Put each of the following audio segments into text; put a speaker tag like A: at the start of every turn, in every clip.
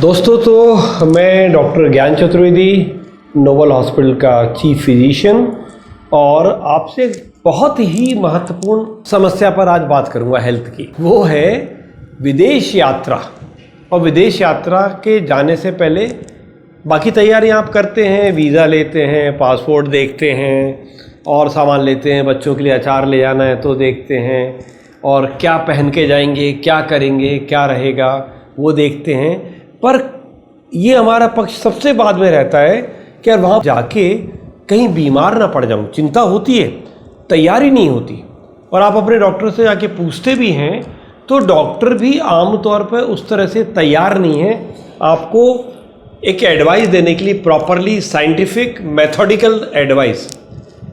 A: दोस्तों, तो मैं डॉक्टर ज्ञान चतुर्वेदी, नोबल हॉस्पिटल का चीफ फिजिशियन, और आपसे बहुत ही महत्वपूर्ण समस्या पर आज बात करूंगा हेल्थ की। वो है विदेश यात्रा। और विदेश यात्रा के जाने से पहले बाकी तैयारियां आप करते हैं, वीज़ा लेते हैं, पासपोर्ट देखते हैं और सामान लेते हैं। बच्चों के लिए अचार ले जाना है तो देखते हैं, और क्या पहन के जाएंगे, क्या करेंगे, क्या रहेगा वो देखते हैं। पर ये हमारा पक्ष सबसे बाद में रहता है कि यार वहाँ जाके कहीं बीमार ना पड़ जाऊँ। चिंता होती है, तैयारी नहीं होती। और आप अपने डॉक्टर से जाके पूछते भी हैं तो डॉक्टर भी आमतौर पर उस तरह से तैयार नहीं है आपको एक एडवाइस देने के लिए, प्रॉपरली साइंटिफिक मेथोडिकल एडवाइस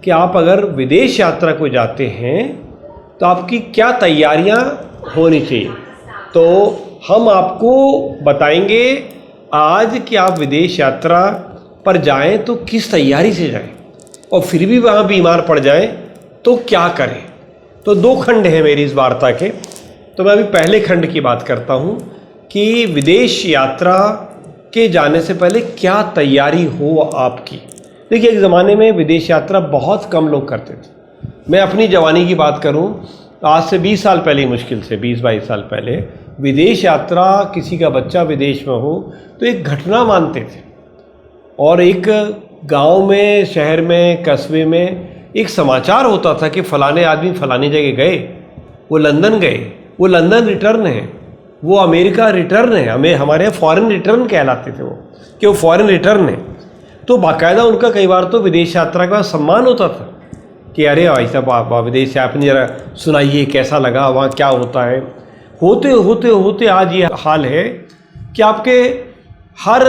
A: कि आप अगर विदेश यात्रा को जाते हैं तो आपकी क्या तैयारियां होनी चाहिए। तो हम आपको बताएंगे आज कि आप विदेश यात्रा पर जाएं तो किस तैयारी से जाएं, और फिर भी वहाँ बीमार पड़ जाएं तो क्या करें। तो दो खंड हैं मेरी इस वार्ता के। तो मैं अभी पहले खंड की बात करता हूँ कि विदेश यात्रा के जाने से पहले क्या तैयारी हो आपकी। देखिए, एक ज़माने में विदेश यात्रा बहुत कम लोग करते थे। मैं अपनी जवानी की बात करूं, आज से 20 साल पहले, मुश्किल से 20-22 साल पहले, विदेश यात्रा, किसी का बच्चा विदेश में हो तो एक घटना मानते थे। और एक गांव में, शहर में, कस्बे में एक समाचार होता था कि फ़लाने आदमी फ़लानी जगह गए, वो लंदन गए, वो लंदन रिटर्न है, वो अमेरिका रिटर्न है। हमारे यहाँ फॉरेन रिटर्न कहलाते थे वो, कि वो फॉरेन रिटर्न है। तो बाकायदा उनका कई बार तो विदेश यात्रा का सम्मान होता था कि अरे भाई साहब, आप विदेश से आपने ज़रा सुनाइए कैसा लगा, वहाँ क्या होता है। होते होते होते आज ये हाल है कि आपके हर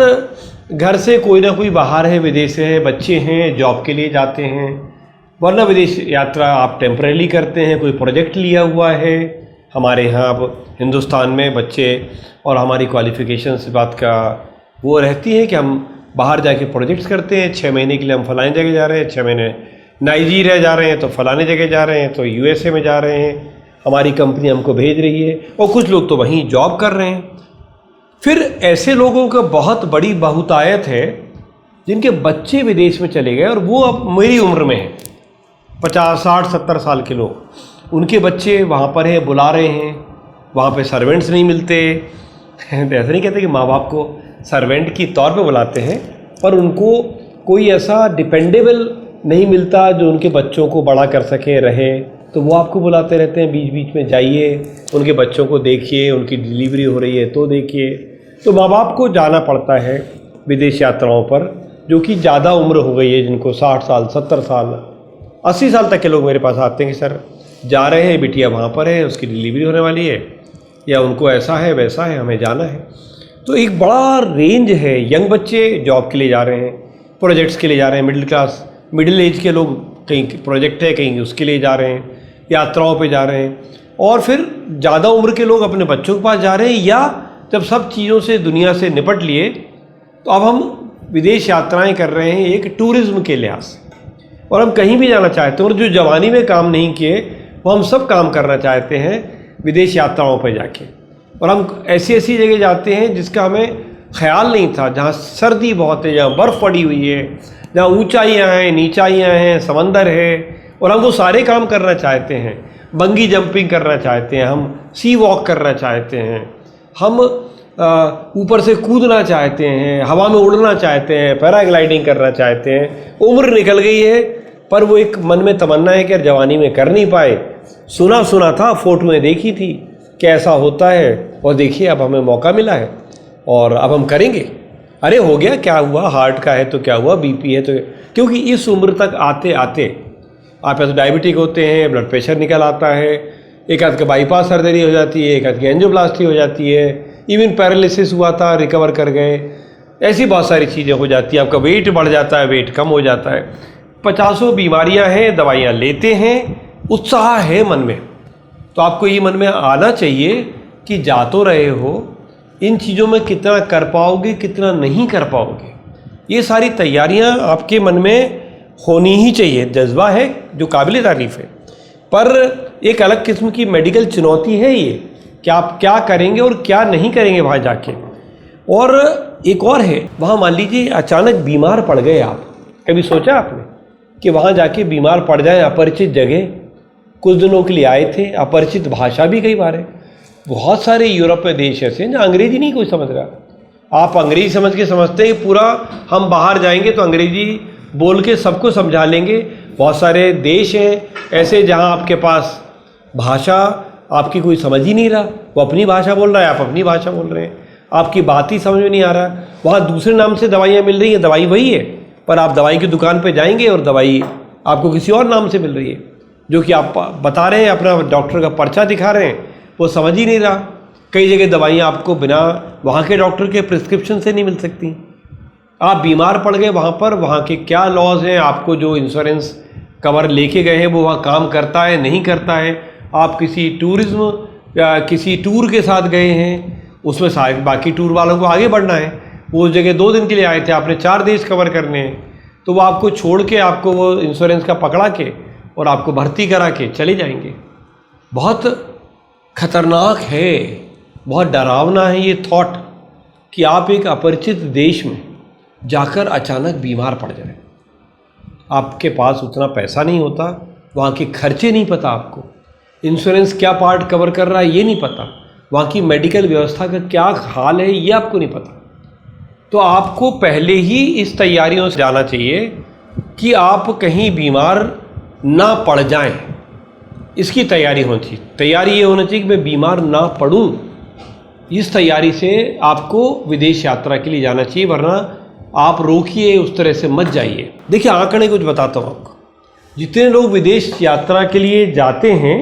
A: घर से कोई ना कोई बाहर है, विदेश है, बच्चे हैं, जॉब के लिए जाते हैं, वरना विदेश यात्रा आप टेम्परेरी करते हैं, कोई प्रोजेक्ट लिया हुआ है। हमारे यहाँ अब हिंदुस्तान में बच्चे और हमारी क्वालिफ़िकेशन से बात का वो रहती है कि हम बाहर जाके प्रोजेक्ट्स करते हैं। 6 महीने के लिए हम फलानी जगह जा रहे हैं, 6 महीने नाइजीरिया जा रहे हैं, तो फलाने जगह जा रहे हैं, तो यूएसए में जा रहे हैं, हमारी कंपनी हमको भेज रही है, और कुछ लोग तो वहीं जॉब कर रहे हैं। फिर ऐसे लोगों का बहुत बड़ी बहुतायत है जिनके बच्चे विदेश में चले गए, और वो अब मेरी उम्र में हैं, 50, 60, 70 साल के लोग। उनके बच्चे वहाँ पर हैं, बुला रहे हैं, वहाँ पे सर्वेंट्स नहीं मिलते। ऐसा नहीं कहते कि माँ बाप को सर्वेंट की तौर पे बुलाते हैं, पर उनको कोई ऐसा डिपेंडेबल नहीं मिलता जो उनके बच्चों को बड़ा कर सके, रहे। तो वो आपको बुलाते रहते हैं, बीच बीच में जाइए, उनके बच्चों को देखिए, उनकी डिलीवरी हो रही है तो देखिए। तो माँ बाप को जाना पड़ता है विदेश यात्राओं पर, जो कि ज़्यादा उम्र हो गई है, जिनको 60 साल, 70 साल, 80 साल तक के लोग मेरे पास आते हैं कि सर जा रहे हैं, बिटिया वहाँ पर है, उसकी डिलीवरी होने वाली है, या उनको ऐसा है वैसा है, हमें जाना है। तो एक बड़ा रेंज है। यंग बच्चे जॉब के लिए जा रहे हैं, प्रोजेक्ट्स के लिए जा रहे हैं, मिडिल क्लास, मिडिल एज के लोग कहीं प्रोजेक्ट है, कहीं उसके लिए जा रहे हैं, यात्राओं पे जा रहे हैं। और फिर ज़्यादा उम्र के लोग अपने बच्चों के पास जा रहे हैं, या जब सब चीज़ों से, दुनिया से निपट लिए, तो अब हम विदेश यात्राएं कर रहे हैं एक टूरिज़्म के लिहाज से। और हम कहीं भी जाना चाहते हैं, और जो जवानी में काम नहीं किए वो हम सब काम करना चाहते हैं विदेश यात्राओं पर जाके। और हम ऐसी ऐसी जगह जाते हैं जिसका हमें ख्याल नहीं था, जहाँ सर्दी बहुत है, जहाँ बर्फ़ पड़ी हुई है, जहाँ ऊंचाइयाँ हैं, नीचाइयाँ हैं, समंदर है, और हम वो सारे काम करना चाहते हैं। बंगी जंपिंग करना चाहते हैं, हम सी वॉक करना चाहते हैं, हम ऊपर से कूदना चाहते हैं, हवा में उड़ना चाहते हैं, पैराग्लाइडिंग करना चाहते हैं। उम्र निकल गई है, पर वो एक मन में तमन्ना है कि जवानी में कर नहीं पाए। सुना सुना था, फोटो में देखी थी कैसा होता है, और देखिए अब हमें मौका मिला है और अब हम करेंगे। अरे हो गया, क्या हुआ, हार्ट का है तो क्या हुआ, बीपी है तो, क्योंकि इस उम्र तक आते आते आप ऐसे डायबिटिक होते हैं, ब्लड प्रेशर निकल आता है, एक आध का बाईपास सर्जरी हो जाती है, एक आध की एंजियोप्लास्टी हो जाती है, इवन पैरालिसिस हुआ था, रिकवर कर गए। ऐसी बहुत सारी चीज़ें हो जाती हैं, आपका वेट बढ़ जाता है, वेट कम हो जाता है, 50 बीमारियां हैं, दवाइयां लेते हैं, उत्साह है मन में। तो आपको ये मन में आना चाहिए कि जा तो रहे हो, इन चीज़ों में कितना कर पाओगे, कितना नहीं कर पाओगे, ये सारी तैयारियां आपके मन में होनी ही चाहिए। जज्बा है जो काबिल तारीफ़ है, पर एक अलग किस्म की मेडिकल चुनौती है ये कि आप क्या करेंगे और क्या नहीं करेंगे वहाँ जाके। और एक और है, वहाँ मान लीजिए अचानक बीमार पड़ गए आप, कभी सोचा आपने कि वहाँ जाके बीमार पड़ जाए, अपरिचित जगह, कुछ दिनों के लिए आए थे, अपरिचित भाषा भी कई बार है। बहुत सारे यूरोपीय देश ऐसे हैं जहाँ अंग्रेजी नहीं कोई समझ रहा, आप अंग्रेजी समझ के समझते हैं पूरा हम बाहर जाएंगे तो अंग्रेजी बोल के सबको समझा लेंगे। बहुत सारे देश हैं ऐसे जहाँ आपके पास भाषा आपकी कोई समझ ही नहीं रहा, वो अपनी भाषा बोल रहा है, आप अपनी भाषा बोल रहे हैं, आपकी बात ही समझ में नहीं आ रहा। वहाँ दूसरे नाम से दवाइयाँ मिल रही हैं, दवाई वही है, पर आप दवाई की दुकान पे जाएंगे और दवाई आपको किसी और नाम से मिल रही है, जो कि आप बता रहे हैं, अपना डॉक्टर का पर्चा दिखा रहे हैं, वो समझ ही नहीं रहा। कई जगह दवाइयाँ आपको बिना वहाँ के डॉक्टर के प्रिस्क्रिप्शन से नहीं मिल सकती। आप बीमार पड़ गए वहाँ पर, वहाँ के क्या लॉज हैं, आपको जो इंश्योरेंस कवर लेके गए हैं वो वहाँ काम करता है नहीं करता है। आप किसी टूरिज्म या किसी टूर के साथ गए हैं, उसमें सारे बाकी टूर वालों को आगे बढ़ना है, वो उस जगह 2 दिन के लिए आए थे, आपने 4 देश कवर करने हैं, तो वो आपको छोड़ के आपको वो इंश्योरेंस का पकड़ा के और आपको भर्ती करा के चले जाएंगे। बहुत खतरनाक है, बहुत डरावना है ये थॉट कि आप एक अपरिचित देश में जाकर अचानक बीमार पड़ जाए। आपके पास उतना पैसा नहीं होता, वहाँ के खर्चे नहीं पता, आपको इंश्योरेंस क्या पार्ट कवर कर रहा है ये नहीं पता, वहाँ की मेडिकल व्यवस्था का क्या हाल है ये आपको नहीं पता। तो आपको पहले ही इस तैयारियों से जाना चाहिए कि आप कहीं बीमार ना पड़ जाएं, इसकी तैयारी होनी चाहिए। तैयारी ये होनी चाहिए कि मैं बीमार ना पड़ूं, इस तैयारी से आपको विदेश यात्रा के लिए जाना चाहिए, वरना आप रोकिए, उस तरह से मत जाइए। देखिए आंकड़े कुछ बताता हूँ आपको, जितने लोग विदेश यात्रा के लिए जाते हैं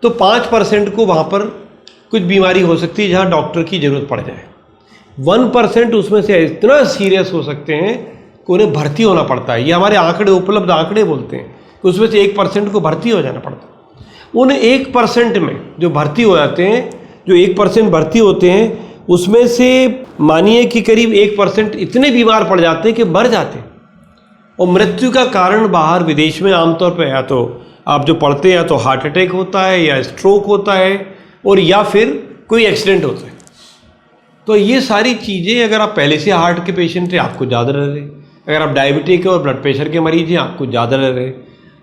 A: तो 5% को वहाँ पर कुछ बीमारी हो सकती है जहाँ डॉक्टर की ज़रूरत पड़ जाए। 1% उसमें से इतना सीरियस हो सकते हैं कि उन्हें भर्ती होना पड़ता है। ये हमारे आंकड़े, उपलब्ध आंकड़े बोलते हैं कि उसमें से 1% को भर्ती हो जाना पड़ता है। उन 1% में जो भर्ती हो जाते हैं, जो 1% भर्ती होते हैं, उसमें से मानिए कि करीब 1% इतने बीमार पड़ जाते हैं कि मर जाते हैं। और मृत्यु का कारण बाहर विदेश में आमतौर पर या तो आप जो पढ़ते हैं या तो हार्ट अटैक होता है या स्ट्रोक होता है और या फिर कोई एक्सीडेंट होता है। तो ये सारी चीज़ें, अगर आप पहले से हार्ट के पेशेंट हैं आपको ज़्यादा डर रहे, अगर आप डायबिटिक और ब्लड प्रेशर के मरीज हैं आपको ज़्यादा डर रहे,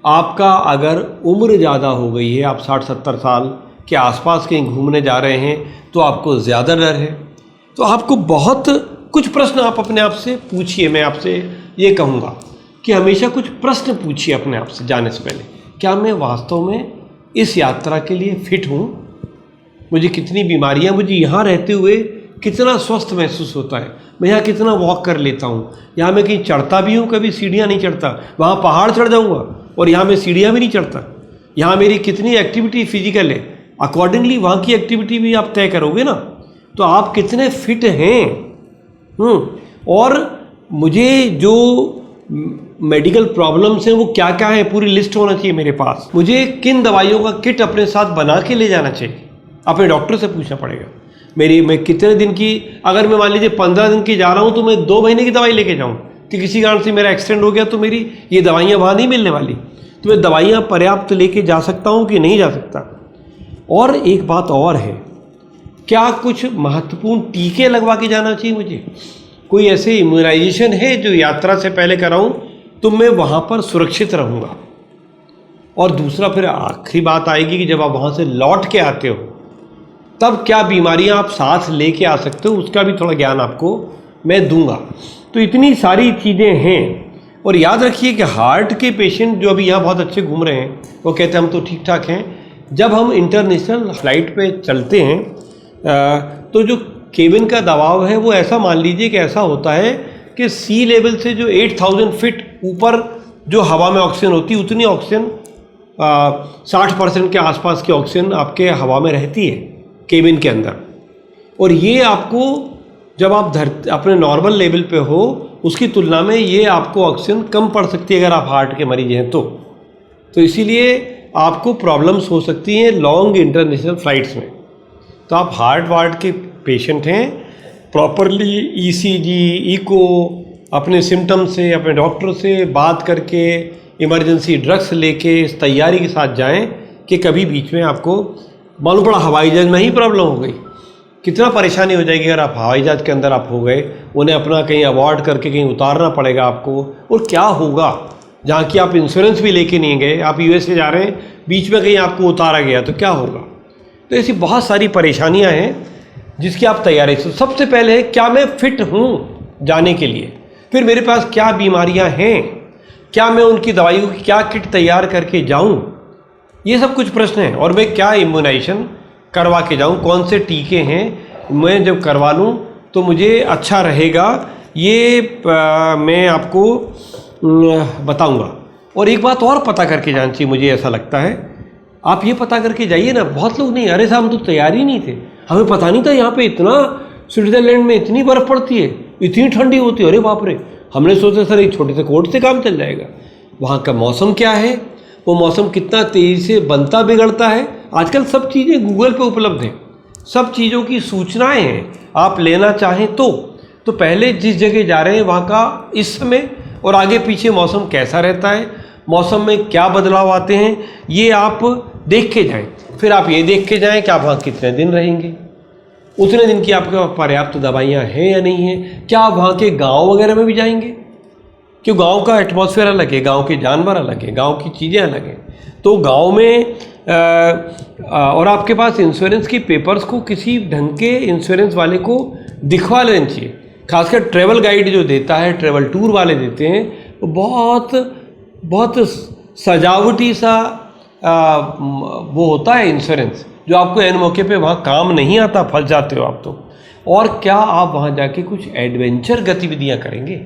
A: आपका अगर उम्र ज़्यादा हो गई है, आप 60-70 साल के आसपास कहीं घूमने जा रहे हैं तो आपको ज़्यादा डर है। तो आपको बहुत कुछ प्रश्न आप अपने आप से पूछिए। मैं आपसे ये कहूँगा कि हमेशा कुछ प्रश्न पूछिए अपने आप से जाने से पहले, क्या मैं वास्तव में इस यात्रा के लिए फिट हूँ, मुझे कितनी बीमारियाँ, मुझे यहाँ रहते हुए कितना स्वस्थ महसूस होता है, मैं यहाँ कितना वॉक कर लेता हूँ, यहाँ मैं कहीं चढ़ता भी हूँ, कभी सीढ़ियाँ नहीं चढ़ता, वहाँ पहाड़ चढ़ जाऊँगा और यहाँ मैं सीढ़ियाँ भी नहीं चढ़ता, यहाँ मेरी कितनी एक्टिविटी फिजिकल है, अकॉर्डिंगली वहाँ की एक्टिविटी भी आप तय करोगे ना, तो आप कितने फिट हैं। और मुझे जो मेडिकल प्रॉब्लम्स हैं वो क्या क्या है पूरी लिस्ट होना चाहिए मेरे पास, मुझे किन दवाइयों का किट अपने साथ बना के ले जाना चाहिए, अपने डॉक्टर से पूछना पड़ेगा। मैं कितने दिन की, अगर मैं मान लीजिए 15 दिन की जा रहा हूँ तो मैं 2 महीने की दवाई लेके जाऊँ कि किसी कारण से मेरा एक्सीडेंट हो गया तो मेरी ये दवाइयाँ वहाँ नहीं मिलने वाली, तो मैं दवाइयाँ पर्याप्त लेके जा सकता हूँ कि नहीं जा सकता। और एक बात और है, क्या कुछ महत्वपूर्ण टीके लगवा के जाना चाहिए मुझे, कोई ऐसे इम्यूनाइजेशन है जो यात्रा से पहले कराऊं तो मैं वहाँ पर सुरक्षित रहूँगा। और दूसरा फिर आखिरी बात आएगी कि जब आप वहाँ से लौट के आते हो तब क्या बीमारियाँ आप साथ लेके आ सकते हो, उसका भी थोड़ा ज्ञान आपको मैं दूंगा। तो इतनी सारी चीज़ें हैं। और याद रखिए कि हार्ट के पेशेंट जो अभी यहाँ बहुत अच्छे घूम रहे हैं वो कहते हैं हम तो ठीक ठाक हैं। जब हम इंटरनेशनल फ्लाइट पे चलते हैं तो जो केबिन का दबाव है वो ऐसा मान लीजिए कि ऐसा होता है कि सी लेवल से जो 8000 फीट ऊपर जो हवा में ऑक्सीजन होती है उतनी ऑक्सीजन 60% के आसपास की ऑक्सीजन आपके हवा में रहती है केबिन के अंदर। और ये आपको जब आप अपने नॉर्मल लेवल पे हो उसकी तुलना में ये आपको ऑक्सीजन कम पड़ सकती है अगर आप हार्ट के मरीज हैं तो इसीलिए आपको प्रॉब्लम्स हो सकती हैं लॉन्ग इंटरनेशनल फ्लाइट्स में। तो आप हार्ट के पेशेंट हैं, प्रॉपरली ईसीजी, इको, अपने सिम्टम से अपने डॉक्टर से बात करके इमरजेंसी ड्रग्स लेके इस तैयारी के साथ जाएं कि कभी बीच में आपको मालूम पड़ा हवाई जहाज में ही प्रॉब्लम हो गई कितना परेशानी हो जाएगी अगर आप हवाई जहाज के अंदर आप हो गए, उन्हें अपना कहीं अवॉर्ड करके कहीं उतारना पड़ेगा आपको, और क्या होगा जहाँ की आप इंश्योरेंस भी लेके नहीं गए, आप यूएसए जा रहे हैं, बीच में कहीं आपको उतारा गया तो क्या होगा। तो ऐसी बहुत सारी परेशानियाँ हैं जिसकी आप तैयारी। सबसे पहले है क्या मैं फिट हूँ जाने के लिए, फिर मेरे पास क्या बीमारियाँ हैं, क्या मैं उनकी दवाइयों की क्या किट तैयार करके जाऊँ, ये सब कुछ प्रश्न हैं। और मैं क्या इम्यूनाइजेशन करवा के जाऊँ, कौन से टीके हैं मैं जब करवा लूँ तो मुझे अच्छा रहेगा, ये मैं आपको बताऊँगा। और एक बात और पता करके जाना चाहिए, मुझे ऐसा लगता है, आप ये पता करके जाइए ना, बहुत लोग नहीं, अरे साहब हम तो तैयार ही नहीं थे, हमें पता नहीं था यहाँ पे इतना स्विट्ज़रलैंड में इतनी बर्फ़ पड़ती है, इतनी ठंडी होती है, अरे बाप रे, हमने सोचा सर एक छोटे से कोट से काम चल जाएगा। वहाँ का मौसम क्या है, वो मौसम कितना तेज़ी से बनता बिगड़ता है। आजकल सब चीज़ें गूगल पे उपलब्ध हैं, सब चीज़ों की सूचनाएं हैं, आप लेना चाहें तो पहले जिस जगह जा रहे हैं वहाँ का इस समय और आगे पीछे मौसम कैसा रहता है, मौसम में क्या बदलाव आते हैं, ये आप देख के जाएं। फिर आप ये देख के जाएं कि आप वहाँ कितने दिन रहेंगे, उतने दिन की आपके पास पर्याप्त दवाइयाँ हैं या नहीं हैं, क्या आप वहाँ के गांव वगैरह में भी जाएंगे, क्यों गांव का एटमॉस्फेयर अलग है, गांव के जानवर अलग है, गांव की चीज़ें अलग हैं। तो गांव में और आपके पास इंश्योरेंस की पेपर्स को किसी ढंग के इंश्योरेंस वाले को दिखवा लेना चाहिए। खासकर ट्रैवल गाइड जो देता है, ट्रैवल टूर वाले देते हैं, वो बहुत सजावटी सा वो होता है इंश्योरेंस, जो आपको एन मौके पे वहाँ काम नहीं आता, फंस जाते हो आप तो। और क्या आप वहाँ जाके कुछ एडवेंचर गतिविधियाँ करेंगे?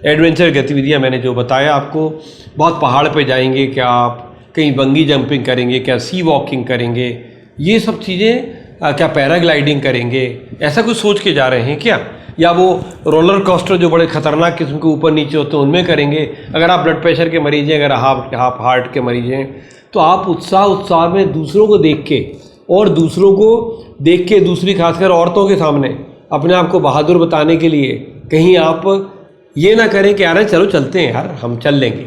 A: एडवेंचर गतिविधियाँ मैंने जो बताया आपको, बहुत पहाड़ पे जाएंगे, क्या आप कहीं बंगी जंपिंग करेंगे, क्या सी वॉकिंग करेंगे, ये सब चीज़ें, क्या पैराग्लाइडिंग करेंगे, ऐसा कुछ सोच के जा रहे हैं क्या? या वो रोलर कोस्टर जो बड़े खतरनाक किस्म के ऊपर नीचे होते हैं उनमें करेंगे? अगर आप ब्लड प्रेशर के मरीज हैं, अगर आप हार्ट के मरीज हैं, तो आप उत्साह में दूसरों को देख के और दूसरी खासकर औरतों के सामने अपने आप को बहादुर बताने के लिए कहीं आप ये ना करें कि अरे चलो चलते हैं यार, हम चल लेंगे।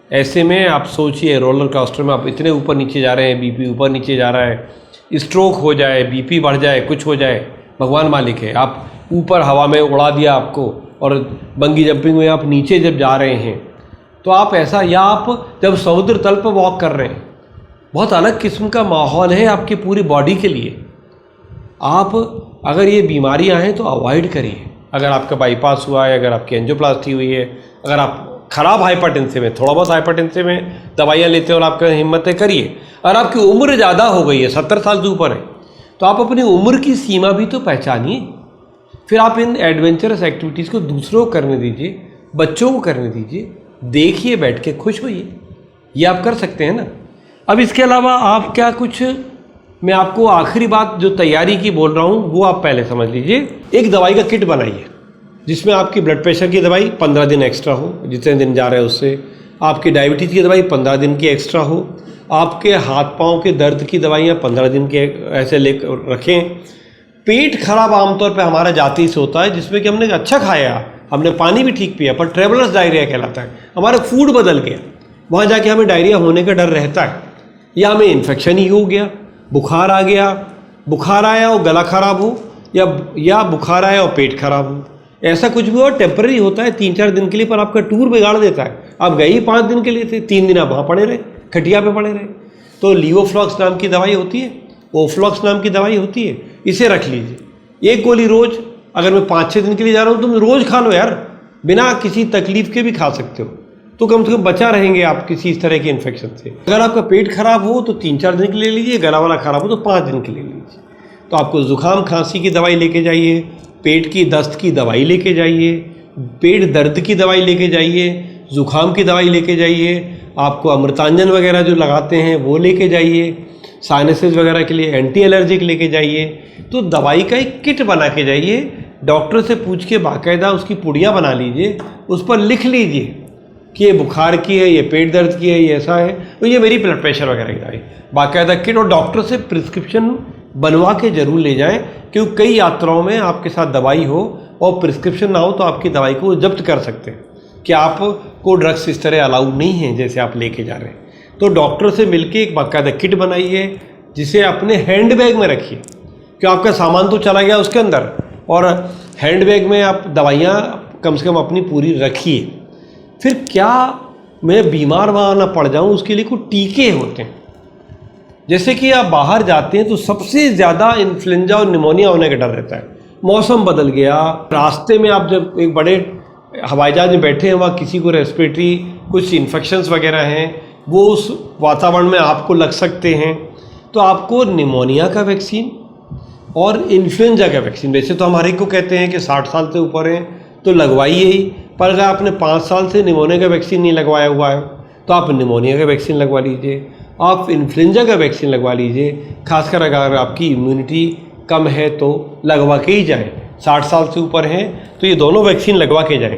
A: ऐसे में आप सोचिए, रोलर कोस्टर में आप इतने ऊपर नीचे जा रहे हैं, बीपी ऊपर नीचे जा रहा है, स्ट्रोक हो जाए, बीपी बढ़ जाए, कुछ हो जाए, भगवान मालिक है। आप ऊपर हवा में उड़ा दिया आपको, और बंगी जंपिंग में आप नीचे जब जा रहे हैं तो आप ऐसा, या आप जब समुद्र तल पर वॉक कर रहे हैं, बहुत अलग किस्म का माहौल है आपकी पूरी बॉडी के लिए। आप अगर ये बीमारियां हैं तो अवॉइड करिए। अगर आपका बाईपास हुआ है, अगर आपकी एंजियोप्लास्टी हुई है, अगर आप ख़राब हाइपरटेंसिव है, थोड़ा बहुत हाइपरटेंसिव में दवाइयाँ लेते हैं और आपका हिम्मत है, करिए। अगर आपकी उम्र ज़्यादा हो गई है, 70 साल से ऊपर है, तो आप अपनी उम्र की सीमा भी तो पहचानिए। फिर आप इन एडवेंचरस एक्टिविटीज़ को दूसरों को करने दीजिए, बच्चों को करने दीजिए, देखिए, बैठ के खुश होइए, ये आप कर सकते हैं ना। अब इसके अलावा आप क्या कुछ, मैं आपको आखिरी बात जो तैयारी की बोल रहा हूँ वो आप पहले समझ लीजिए। एक दवाई का किट बनाइए जिसमें आपकी ब्लड प्रेशर की दवाई 15 दिन एक्स्ट्रा हो, जितने दिन जा रहे हैं उससे, आपकी डायबिटीज़ की दवाई 15 दिन की एक्स्ट्रा हो, आपके हाथ पाँव के दर्द की दवाइयाँ 15 दिन के ऐसे ले रखें। पेट खराब आमतौर पे हमारा जाति से होता है, जिसमें कि हमने अच्छा खाया, हमने पानी भी ठीक पिया, पर ट्रेवलर्स डायरिया कहलाता है, हमारा फूड बदल गया, वहाँ जाके हमें डायरिया होने का डर रहता है, या हमें इन्फेक्शन ही हो गया, बुखार आ गया, बुखार आया और गला खराब हो, या बुखार आया और पेट खराब हो, ऐसा कुछ भी हो, टेम्पररी होता है 3-4 दिन के लिए, पर आपका टूर बिगाड़ देता है। आप गए ही 5 दिन के लिए थे, 3 दिन आप वहाँ पड़े रहे, खटिया पे पड़े रहे। तो लीवोफ्लॉक्स नाम की दवाई होती है, ओफ्लॉक्स नाम की दवाई होती है, इसे रख लीजिए, एक गोली रोज। अगर मैं 5-6 दिन के लिए जा रहा हूँ, तुम रोज़ खा लो यार, बिना किसी तकलीफ के भी खा सकते हो, तो कम से कम बचा रहेंगे आप किसी इस तरह के इन्फेक्शन से। अगर आपका पेट खराब हो तो 3-4 दिन के लिए लीजिए, गला वाला खराब हो तो 5 दिन के लिए लीजिए। तो आपको जुकाम खांसी की दवाई लेके जाइए, पेट की दस्त की दवाई लेके जाइए, पेट दर्द की दवाई लेके जाइए, जुकाम की दवाई लेके जाइए, आपको अमृतांजन वगैरह जो लगाते हैं वो लेके जाइए, साइनसेस वगैरह के लिए एंटी एलर्जिक लेके जाइए। तो दवाई का एक किट बना के जाइए, डॉक्टर से पूछ के बाकायदा उसकी पुड़िया बना लीजिए, उस पर लिख लीजिए कि ये बुखार की है, ये पेट दर्द की है, ये ऐसा है, तो ये मेरी ब्लड प्रेशर वगैरह की दवाई, बाकायदा किट। और डॉक्टर से प्रिस्क्रिप्शन बनवा के ज़रूर ले जाएं, क्योंकि कई यात्राओं में आपके साथ दवाई हो और प्रिस्क्रिप्शन ना हो तो आपकी दवाई को जब्त कर सकते हैं कि आपको ड्रग्स इस तरह अलाउड नहीं है जैसे आप लेके जा रहे हैं। तो डॉक्टर से मिलके एक बाकायदा किट बनाइए, जिसे अपने हैंड बैग में रखिए, कि आपका सामान तो चला गया उसके अंदर, और हैंडबैग में आप दवाइयाँ कम से कम अपनी पूरी रखिए। फिर क्या मैं बीमार वहाँ ना पड़ जाऊँ, उसके लिए कुछ टीके होते हैं। जैसे कि आप बाहर जाते हैं तो सबसे ज़्यादा इन्फ्लुएंजा और निमोनिया होने का डर रहता है। मौसम बदल गया, रास्ते में आप जब एक बड़े हवाई जहाज में बैठे हैं, वहाँ किसी को रेस्पिरेटरी कुछ इन्फेक्शंस वगैरह हैं, वो उस वातावरण में आपको लग सकते हैं। तो आपको निमोनिया का वैक्सीन और इन्फ्लुएंजा का वैक्सीन, वैसे तो हमारे को कहते हैं कि 60 साल से ऊपर हैं तो लगवाइए ही, पर अगर आपने 5 साल से निमोनिया का वैक्सीन नहीं लगवाया हुआ है तो आप निमोनिया का वैक्सीन लगवा लीजिए, आप इन्फ्लुएंजा का वैक्सीन लगवा लीजिए। खासकर अगर आपकी इम्यूनिटी कम है तो लगवा के ही जाएँ। 60 साल से ऊपर हैं तो ये दोनों वैक्सीन लगवा के जाएँ।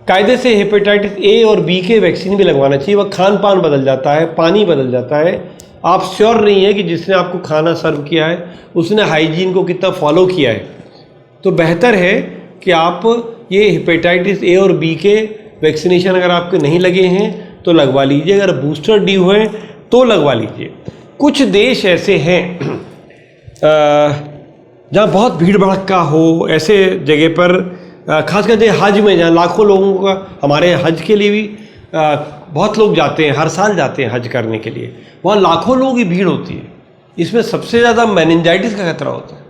A: कायदे से हेपेटाइटिस ए और बी के वैक्सीन भी लगवाना चाहिए। वह खान पान बदल जाता है, पानी बदल जाता है, आप श्योर नहीं है कि जिसने आपको खाना सर्व किया है उसने हाइजीन को कितना फॉलो किया है। तो बेहतर है कि आप ये हेपेटाइटिस ए और बी के वैक्सीनेशन अगर आपके नहीं लगे हैं तो लगवा लीजिए, अगर बूस्टर ड्यू है तो लगवा लीजिए। कुछ देश ऐसे हैं जहाँ बहुत भीड़ भड़का हो, ऐसे जगह पर खासकर जो हज में, जहाँ लाखों लोगों का, हमारे हज के लिए भी बहुत लोग जाते हैं, हर साल जाते हैं हज करने के लिए, वहाँ लाखों लोगों की भीड़ होती है। इसमें सबसे ज़्यादा मेनिंजाइटिस का खतरा होता है।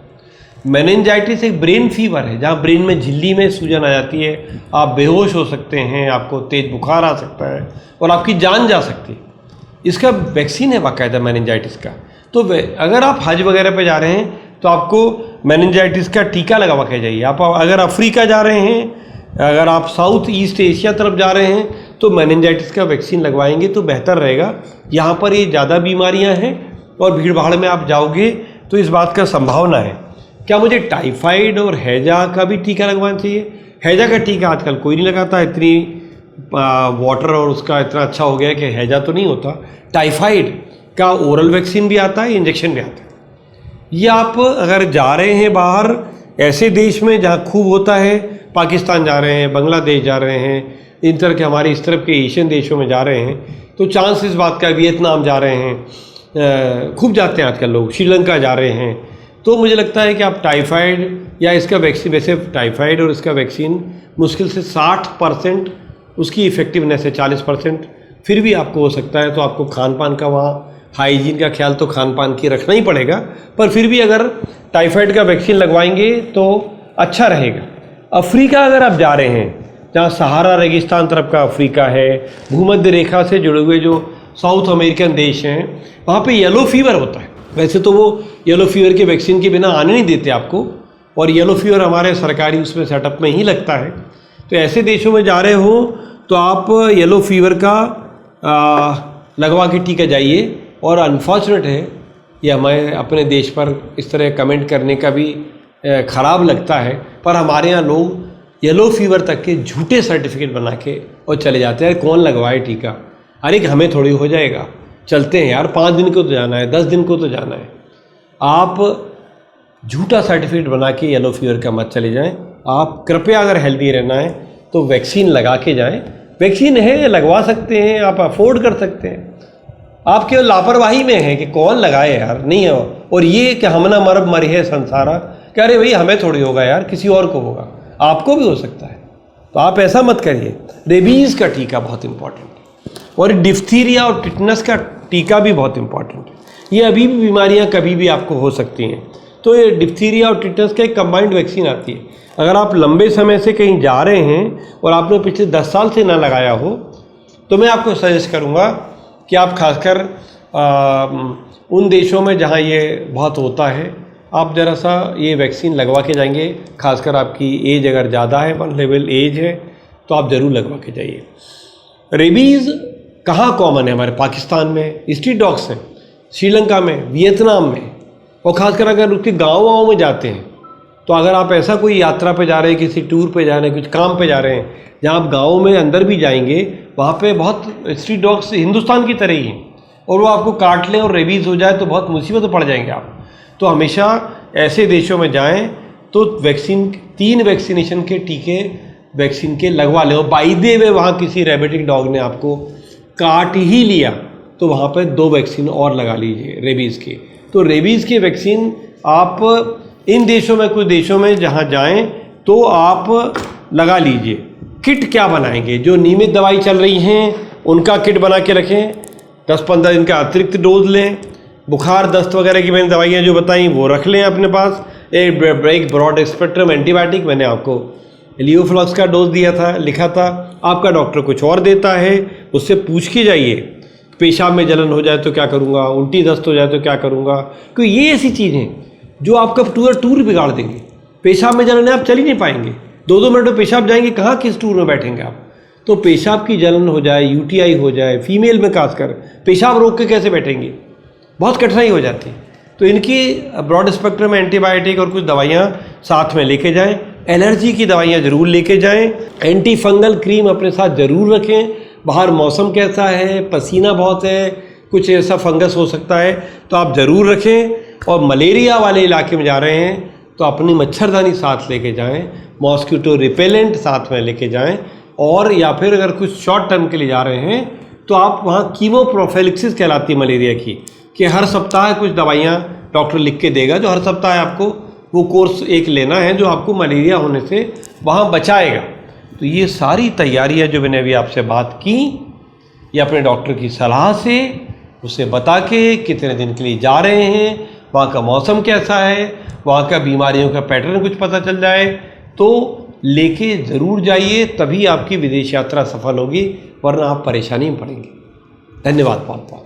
A: मेनिंजाइटिस एक ब्रेन फीवर है, जहाँ ब्रेन में झिल्ली में सूजन आ जाती है, आप बेहोश हो सकते हैं, आपको तेज बुखार आ सकता है और आपकी जान जा सकती है। इसका वैक्सीन है बाकायदा मेनिंजाइटिस का। तो अगर आप हज वगैरह पे जा रहे हैं तो आपको मेनिंजाइटिस का टीका लगवा के जाइए। आप अगर अफ्रीका जा रहे हैं, अगर आप साउथ ईस्ट एशिया तरफ जा रहे हैं तो मेनिंजाइटिस का वैक्सीन लगवाएंगे तो बेहतर रहेगा। यहाँ पर ये ज़्यादा बीमारियाँ हैं और भीड़ भाड़ में आप जाओगे तो इस बात का संभावना है। क्या मुझे टाइफाइड और हैजा का भी टीका लगवाना चाहिए? हैजा का टीका आजकल कोई नहीं लगाता, इतनी वाटर और उसका इतना अच्छा हो गया है कि हैजा तो नहीं होता। टाइफाइड का ओरल वैक्सीन भी आता है, इंजेक्शन भी आता है। ये आप अगर जा रहे हैं बाहर ऐसे देश में जहाँ खूब होता है, पाकिस्तान जा रहे हैं, बांग्लादेश जा रहे हैं, इन तरह के हमारे इस तरफ के एशियन देशों में जा रहे हैं, तो चांस इस बात का, वियतनाम जा रहे हैं, खूब जाते हैं आजकल लोग, श्रीलंका जा रहे हैं, तो मुझे लगता है कि आप टाइफाइड या इसका वैक्सीन, वैसे टाइफाइड और इसका वैक्सीन मुश्किल से 60% उसकी इफ़ेक्टिवनेस है, 40% फिर भी आपको हो सकता है। तो आपको खान पान का, वहाँ हाइजीन का ख्याल तो खान पान की रखना ही पड़ेगा, पर फिर भी अगर टाइफाइड का वैक्सीन लगवाएंगे तो अच्छा रहेगा। अफ्रीका अगर आप जा रहे हैं, जहाँ सहारा रेगिस्तान तरफ का अफ्रीका है, भूमध्य रेखा से जुड़े हुए जो साउथ अमेरिकन देश हैं, वहाँ पे येलो फीवर होता है। वैसे तो वो येलो फीवर के वैक्सीन के बिना आने नहीं देते आपको, और येलो फीवर हमारे सरकारी उसमें सेटअप में ही लगता है। तो ऐसे देशों में जा रहे हो तो आप येलो फीवर का लगवा के टीका जाइए। और अनफॉर्चुनेट है, ये हमें अपने देश पर इस तरह कमेंट करने का भी ख़राब लगता है, पर हमारे यहाँ लोग येलो फीवर तक के झूठे सर्टिफिकेट बना के और चले जाते हैं। कौन लगवाए टीका? अरे कि हमें थोड़ी हो जाएगा, चलते हैं यार, 5 दिन को तो जाना है, 10 दिन को तो जाना है। आप झूठा सर्टिफिकेट बना के येलो फीवर का मत चले जाएं। आप कृपया अगर हेल्दी रहना है तो वैक्सीन लगा के जाएं। वैक्सीन है, लगवा सकते हैं, आप अफोर्ड कर सकते हैं। आप केवल लापरवाही में हैं कि कौन लगाए यार, नहीं है। और ये कि हम ना मरब मरी है संसारा, कि अरे भाई हमें थोड़ी होगा यार, किसी और को होगा, आपको भी हो सकता है। तो आप ऐसा मत करिए। रेबीज़ का टीका बहुत इंपॉर्टेंट है, और डिफ्थीरिया और टिटनस का टीका भी बहुत इंपॉर्टेंट है। ये अभी भी बीमारियां कभी भी आपको हो सकती हैं, तो ये डिप्थीरिया और टिटनस का एक कंबाइंड वैक्सीन आती है। अगर आप लंबे समय से कहीं जा रहे हैं और आपने पिछले 10 साल से ना लगाया हो, तो मैं आपको सजेस्ट करूँगा कि आप खासकर उन देशों में जहाँ ये बहुत होता है, आप ज़रा सा ये वैक्सीन लगवा के जाएंगे। खासकर आपकी एज अगर ज़्यादा है, वल्नरेबल एज है, तो आप ज़रूर लगवा के जाइए। रेबीज़ कहाँ कॉमन है? हमारे पाकिस्तान में स्ट्रीट डॉग्स हैं, श्रीलंका में, वियतनाम में, और ख़ासकर अगर उसके गाँव में जाते हैं, तो अगर आप ऐसा कोई यात्रा पे जा रहे हैं, किसी टूर पे जा रहे हैं, कुछ काम पे जा रहे हैं, जहाँ आप गाँव में अंदर भी जाएंगे, वहाँ पे बहुत स्ट्रीट डॉग्स हिंदुस्तान की तरह ही हैं, और वो आपको काट लें और रेबीज़ हो जाए तो बहुत मुसीबत में पड़ जाएंगे आप। तो हमेशा ऐसे देशों में जाएं तो वैक्सीन, 3 वैक्सीनेशन के टीके वैक्सीन के लगवा लें। और बाय द वे वहाँ किसी रेबिटिक डॉग ने आपको काट ही लिया तो वहाँ पर 2 वैक्सीन और लगा लीजिए रेबीज़ के। तो रेबीज़ के वैक्सीन आप इन देशों में, कुछ देशों में जहाँ जाएं तो आप लगा लीजिए। किट क्या बनाएंगे? जो नियमित दवाई चल रही हैं उनका किट बना के रखें, 10-15 दिन का अतिरिक्त डोज लें। बुखार दस्त वगैरह की मैंने दवाइयाँ जो बताई वो रख लें अपने पास। एक ब्रॉड स्पेक्ट्रम एंटीबायोटिक, मैंने आपको लियोफ्लॉक्स का डोज दिया था, लिखा था। आपका डॉक्टर कुछ और देता है, उससे पूछ के जाइए। पेशाब में जलन हो जाए तो क्या करूँगा, उल्टी दस्त हो जाए तो क्या करूँगा, क्योंकि ये ऐसी चीज़ हैं जो आपका टूर बिगाड़ देंगे। पेशाब में जलन है, आप चल ही नहीं पाएंगे, 2-2 मिनट में पेशाब जाएंगे, कहाँ किस टूर में बैठेंगे आप। तो पेशाब की जलन हो जाए, यूटीआई हो जाए, फीमेल में खासकर पेशाब रोक के कैसे बैठेंगे, बहुत कठिनाई हो जाती है। तो इनकी ब्रॉड स्पेक्ट्रम एंटीबायोटिक और कुछ दवाइयाँ साथ में लेके जाएं। एलर्जी की दवाइयाँ ज़रूर लेके जाएं। एंटी फंगल क्रीम अपने साथ ज़रूर रखें। बाहर मौसम कैसा है, पसीना बहुत है, कुछ ऐसा फंगस हो सकता है तो आप ज़रूर रखें। और मलेरिया वाले इलाके में जा रहे हैं तो अपनी मच्छरदानी साथ लेके जाएं, मॉस्किटो रिपेलेंट साथ में लेके जाएं। और या फिर अगर कुछ शॉर्ट टर्म के लिए जा रहे हैं तो आप वहाँ कीमोप्रोफिलैक्सिस कहलाती है मलेरिया की, कि हर सप्ताह कुछ दवाइयाँ डॉक्टर लिख के देगा, जो हर सप्ताह आपको वो कोर्स एक लेना है जो आपको मलेरिया होने से वहाँ बचाएगा। तो ये सारी तैयारियाँ जो मैंने अभी आपसे बात की, ये अपने डॉक्टर की सलाह से उसे बता के कितने दिन के लिए जा रहे हैं, वहाँ का मौसम कैसा है, वहाँ का बीमारियों का पैटर्न कुछ पता चल जाए तो लेके ज़रूर जाइए, तभी आपकी विदेश यात्रा सफल होगी, वरना आप परेशानी में पड़ेंगे। धन्यवाद बहुत बहुत।